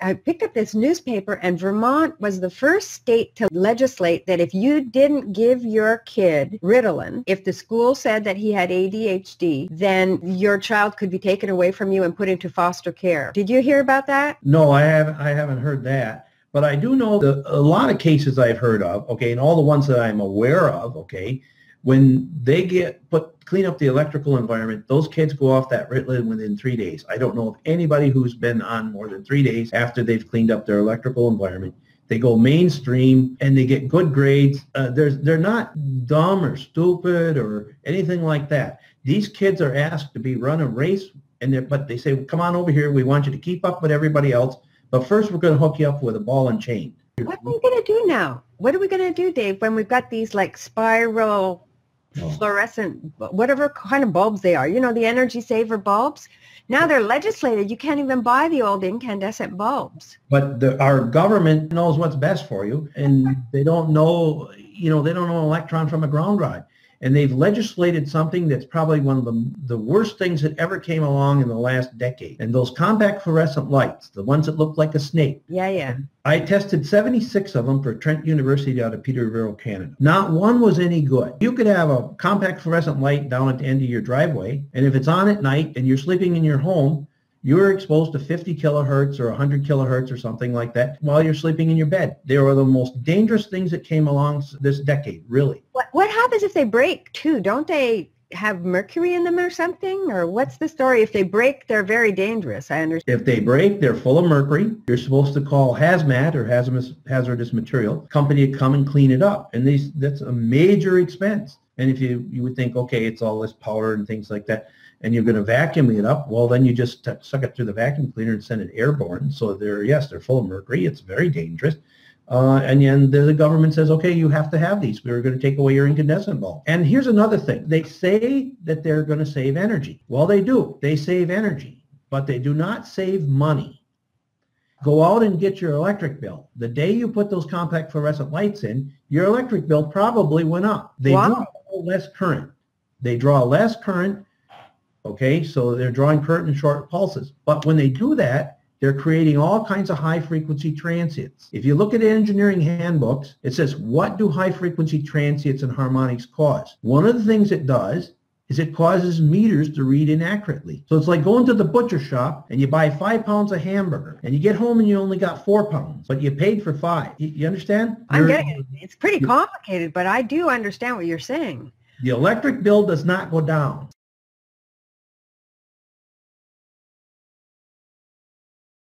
I picked up this newspaper, and Vermont was the first state to legislate that if you didn't give your kid Ritalin, if the school said that he had ADHD, then your child could be taken away from you and put into foster care. Did you hear about that? No, I haven't heard that. But I do know that a lot of cases I've heard of, okay, and all the ones that I'm aware of, okay, when they clean up the electrical environment, those kids go off that Ritalin within 3 days. I don't know of anybody who's been on more than 3 days after they've cleaned up their electrical environment. They go mainstream and they get good grades. They're not dumb or stupid or anything like that. These kids are asked to run a race, but they say, come on over here. We want you to keep up with everybody else. But first, we're going to hook you up with a ball and chain. What are we going to do now? What are we going to do, Dave, when we've got these like spiral fluorescent, whatever kind of bulbs they are, you know, the energy saver bulbs? Now they're legislated. You can't even buy the old incandescent bulbs. But our government knows what's best for you, and they don't know, they don't know an electron from a ground rod. And they've legislated something that's probably one of the worst things that ever came along in the last decade. And those compact fluorescent lights, the ones that look like a snake. Yeah. I tested 76 of them for Trent University out of Peterborough, Canada. Not one was any good. You could have a compact fluorescent light down at the end of your driveway, and if it's on at night and you're sleeping in your home, you're exposed to 50 kilohertz or 100 kilohertz or something like that while you're sleeping in your bed. They were the most dangerous things that came along this decade, really. What happens if they break, too? Don't they have mercury in them or something? Or what's the story? If they break, they're very dangerous, I understand. If they break, they're full of mercury. You're supposed to call hazmat or hazardous material company to come and clean it up. And that's a major expense. And if you would think, okay, it's all this powder and things like that, and you're going to vacuum it up, well, then you just suck it through the vacuum cleaner and send it airborne. So they're full of mercury. It's very dangerous. And then the government says, okay, you have to have these. We're going to take away your incandescent bulb. And here's another thing. They say that they're going to save energy. Well, they do. They save energy, but they do not save money. Go out and get your electric bill. The day you put those compact fluorescent lights in, your electric bill probably went up. They draw less current. They draw less current. Okay, so they're drawing current in short pulses. But when they do that, they're creating all kinds of high-frequency transients. If you look at engineering handbooks, it says, what do high-frequency transients and harmonics cause? One of the things it does is it causes meters to read inaccurately. So it's like going to the butcher shop and you buy 5 pounds of hamburger and you get home and you only got 4 pounds, but you paid for 5. You understand? I'm getting it. It's pretty complicated, but I do understand what you're saying. The electric bill does not go down.